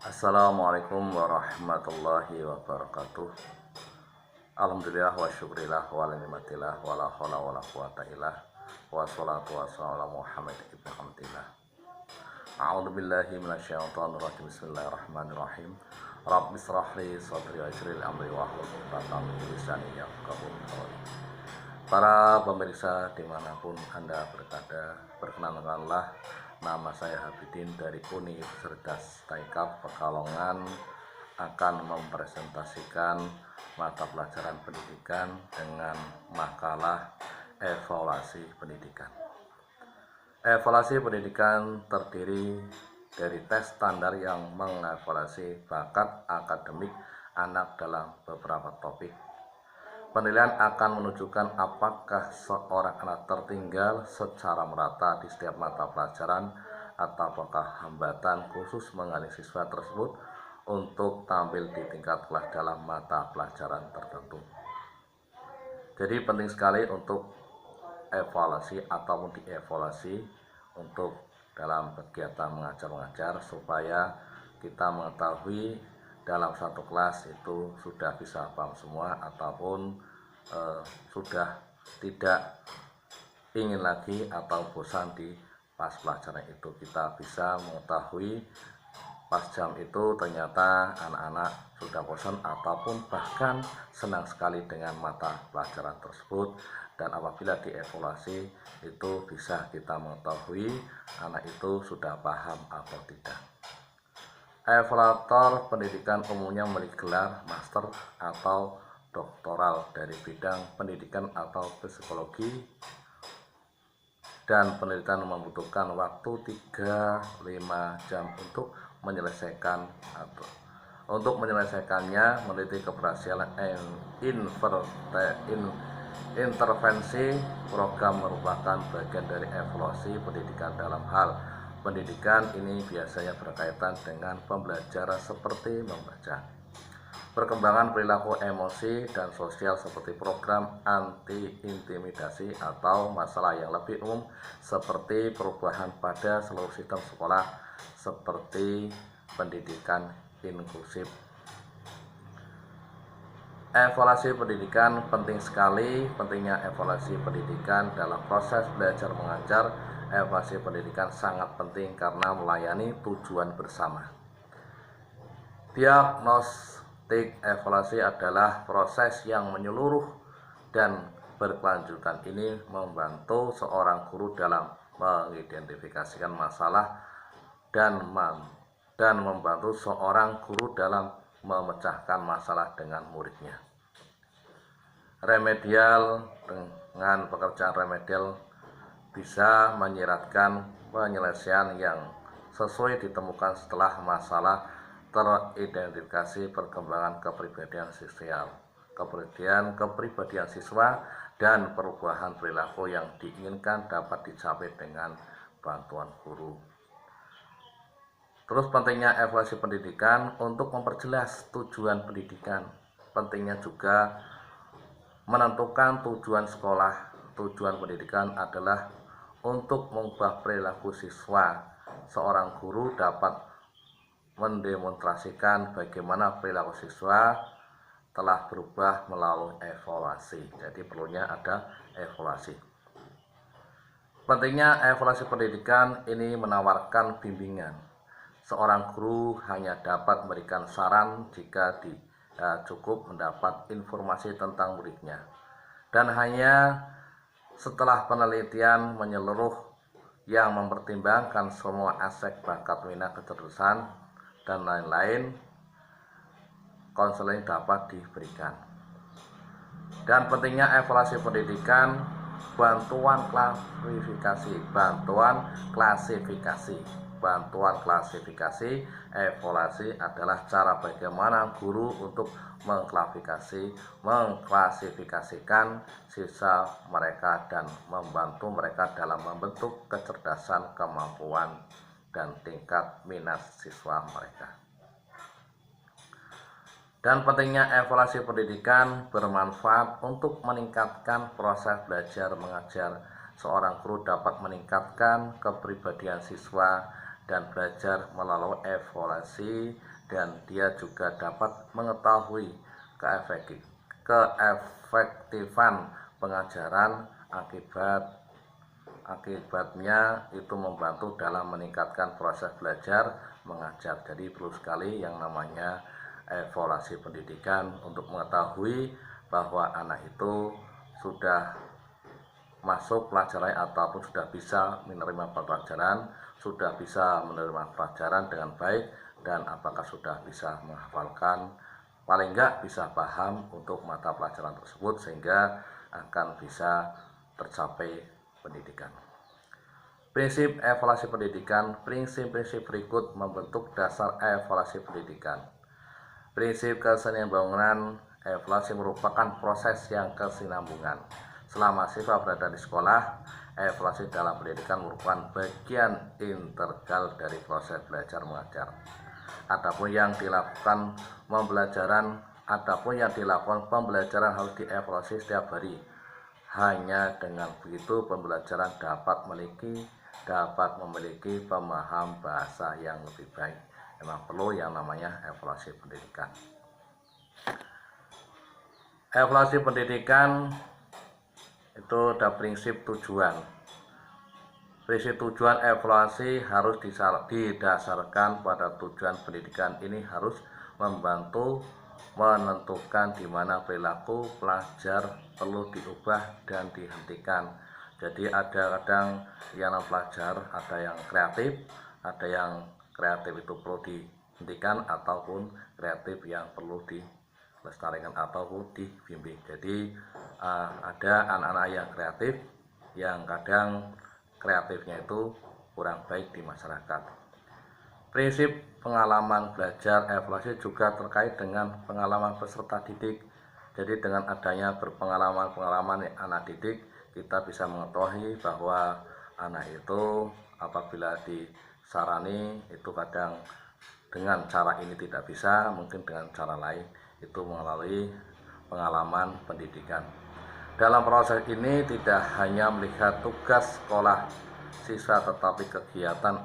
Assalamualaikum warahmatullahi wabarakatuh. Alhamdulillah wa syukrillah wa nikmatillah wa la haula wa la quwata illah wa salatu wassalamu Muhammad ibn Hamdillah. A'udzu billahi minasyaitonir rajim. Bismillahirrahmanirrahim. Rabbi israh li sadri wa yassir li amri wa hlul 'uqdatam min lisani yafqahu qawli. Para pemirsa dimanapun Anda berada, perkenalkanlah, nama saya Habibin dari Universitas Taikab Pekalongan akan mempresentasikan mata pelajaran pendidikan dengan makalah evaluasi pendidikan. Evaluasi pendidikan terdiri dari tes standar yang mengevaluasi bakat akademik anak dalam beberapa topik. Penilaian akan menunjukkan apakah seorang anak tertinggal secara merata di setiap mata pelajaran atau apakah hambatan khusus menghalangi siswa tersebut untuk tampil di tingkat kelas dalam mata pelajaran tertentu. Jadi penting sekali untuk evaluasi ataupun dievaluasi untuk dalam kegiatan mengajar supaya kita mengetahui dalam satu kelas itu sudah bisa paham semua ataupun sudah tidak ingin lagi atau bosan di pas pelajaran itu. Kita bisa mengetahui pas jam itu ternyata anak-anak sudah bosan ataupun bahkan senang sekali dengan mata pelajaran tersebut, dan apabila dievaluasi itu bisa kita mengetahui anak itu sudah paham atau tidak. Evaluator pendidikan umumnya memiliki gelar master atau doktoral dari bidang pendidikan atau psikologi, dan penelitian membutuhkan waktu 3-5 jam untuk menyelesaikannya. Meneliti keberhasilan intervensi program merupakan bagian dari evaluasi pendidikan. Dalam hal pendidikan ini biasanya berkaitan dengan pembelajaran seperti membaca, perkembangan perilaku emosi dan sosial seperti program anti-intimidasi, atau masalah yang lebih umum seperti perubahan pada seluruh sistem sekolah seperti pendidikan inklusif. Evaluasi pendidikan penting sekali. Pentingnya evaluasi pendidikan dalam proses belajar mengajar. Evaluasi pendidikan sangat penting karena melayani tujuan bersama. Diagnostik evaluasi adalah proses yang menyeluruh dan berkelanjutan. Ini membantu seorang guru dalam mengidentifikasikan masalah dan membantu seorang guru dalam memecahkan masalah dengan muridnya. Remedial, dengan pekerjaan remedial bisa menyiratkan penyelesaian yang sesuai ditemukan setelah masalah teridentifikasi, perkembangan kepribadian siswa dan perubahan perilaku yang diinginkan dapat dicapai dengan bantuan guru. Terus pentingnya evaluasi pendidikan untuk memperjelas tujuan pendidikan. Pentingnya juga menentukan tujuan sekolah. Tujuan pendidikan adalah untuk mengubah perilaku siswa. Seorang guru dapat mendemonstrasikan bagaimana perilaku siswa telah berubah melalui evaluasi. Jadi perlunya ada evaluasi. Pentingnya evaluasi pendidikan ini menawarkan bimbingan. Seorang guru hanya dapat memberikan saran jika cukup mendapat informasi tentang muridnya, dan hanya setelah penelitian menyeluruh yang mempertimbangkan semua aspek bakat, minat, kecerdasan, dan lain-lain, konseling dapat diberikan. Dan pentingnya evaluasi pendidikan, bantuan klasifikasi. Evaluasi adalah cara bagaimana guru untuk mengklasifikasikan siswa mereka dan membantu mereka dalam membentuk kecerdasan, kemampuan, dan tingkat minat siswa mereka. Dan pentingnya evaluasi pendidikan bermanfaat untuk meningkatkan proses belajar mengajar. Seorang guru dapat meningkatkan kepribadian siswa dan belajar melalui evaluasi, dan dia juga dapat mengetahui keefektifan pengajaran. Akibatnya itu membantu dalam meningkatkan proses belajar mengajar. Jadi perlu sekali yang namanya evaluasi pendidikan untuk mengetahui bahwa anak itu sudah masuk pelajaran ataupun sudah bisa menerima pelajaran, sudah bisa menerima pelajaran dengan baik, dan apakah sudah bisa menghafalkan, paling enggak bisa paham untuk mata pelajaran tersebut, sehingga akan bisa tercapai pendidikan. Prinsip evaluasi pendidikan. Prinsip-prinsip berikut membentuk dasar evaluasi pendidikan. Prinsip kesinambungan. Evaluasi merupakan proses yang kesinambungan. Selama siswa berada di sekolah, evaluasi dalam pendidikan merupakan bagian integral dari proses belajar mengajar. Adapun yang dilakukan pembelajaran harus dievaluasi setiap hari. Hanya dengan begitu pembelajaran dapat memiliki pemahaman bahasa yang lebih baik. Memang perlu yang namanya evaluasi pendidikan. Evaluasi pendidikan itu ada prinsip tujuan. Prinsip tujuan evaluasi harus didasarkan pada tujuan pendidikan. Ini harus membantu menentukan di mana perilaku pelajar perlu diubah dan dihentikan. Jadi ada kadang yang pelajar ada yang kreatif itu perlu dihentikan, ataupun kreatif yang perlu dilestarikan ataupun dibimbing. Jadi ada anak-anak yang kreatif yang kadang kreatifnya itu kurang baik di masyarakat. Prinsip pengalaman belajar evaluasi juga terkait dengan pengalaman peserta didik. Jadi dengan adanya berpengalaman anak didik, kita bisa mengetahui bahwa anak itu apabila disarani itu kadang dengan cara ini tidak bisa, mungkin dengan cara lain, itu melalui pengalaman pendidikan. Dalam proses ini tidak hanya melihat tugas sekolah siswa, tetapi kegiatan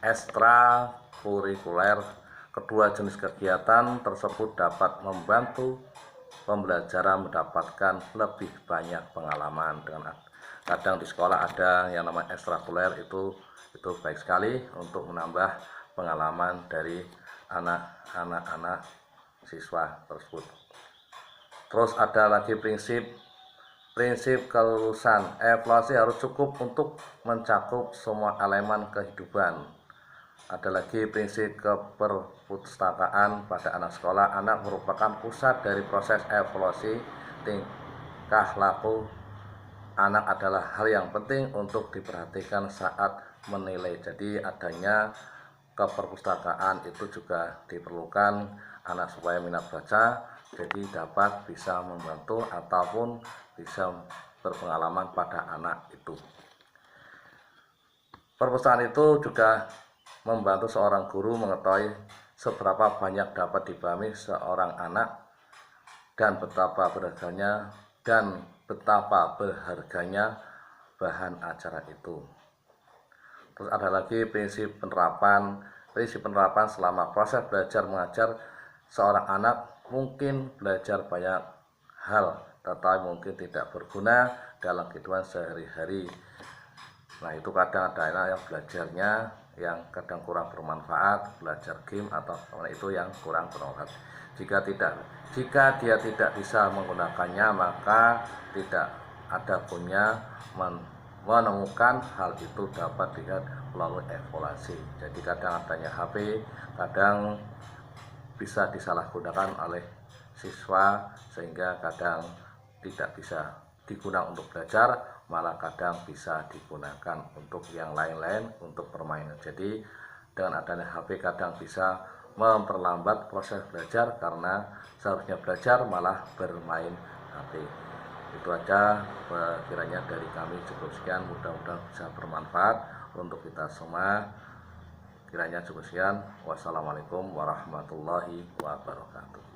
ekstrakurikuler. Kedua jenis kegiatan tersebut dapat membantu pembelajaran mendapatkan lebih banyak pengalaman. Dengan kadang di sekolah ada yang namanya ekstrakurikuler, itu baik sekali untuk menambah pengalaman dari anak-anak siswa tersebut. Terus ada lagi prinsip kelulusan. Evaluasi harus cukup untuk mencakup semua elemen kehidupan. Ada lagi prinsip keperpustakaan pada anak sekolah. Anak merupakan pusat dari proses evaluasi. Tingkah laku anak adalah hal yang penting untuk diperhatikan saat menilai. Jadi adanya keperpustakaan itu juga diperlukan anak supaya minat baca, jadi dapat bisa membantu ataupun bisa berpengalaman pada anak itu. Perpustakaan itu juga membantu seorang guru mengetahui seberapa banyak dapat dipahami seorang anak dan betapa berharganya bahan acara itu. Terus ada lagi prinsip penerapan selama proses belajar mengajar. Seorang anak mungkin belajar banyak hal, tetapi mungkin tidak berguna dalam kehidupan sehari-hari. Nah, itu kadang ada anak yang belajarnya yang kadang kurang bermanfaat, belajar game atau itu yang kurang bermanfaat. Jika dia tidak bisa menggunakannya, maka tidak ada gunanya menemukan hal itu dapat dilihat melalui evaluasi. Jadi kadang adanya HP, kadang bisa disalahgunakan oleh siswa, sehingga kadang tidak bisa digunakan untuk belajar, malah kadang bisa digunakan untuk yang lain-lain, untuk permainan. Jadi dengan adanya HP kadang bisa memperlambat proses belajar, karena seharusnya belajar malah bermain HP. Itu aja kiranya dari kami, cukup sekian, mudah-mudahan bisa bermanfaat untuk kita semua. Kiranya cukup sekian. Wassalamualaikum warahmatullahi wabarakatuh.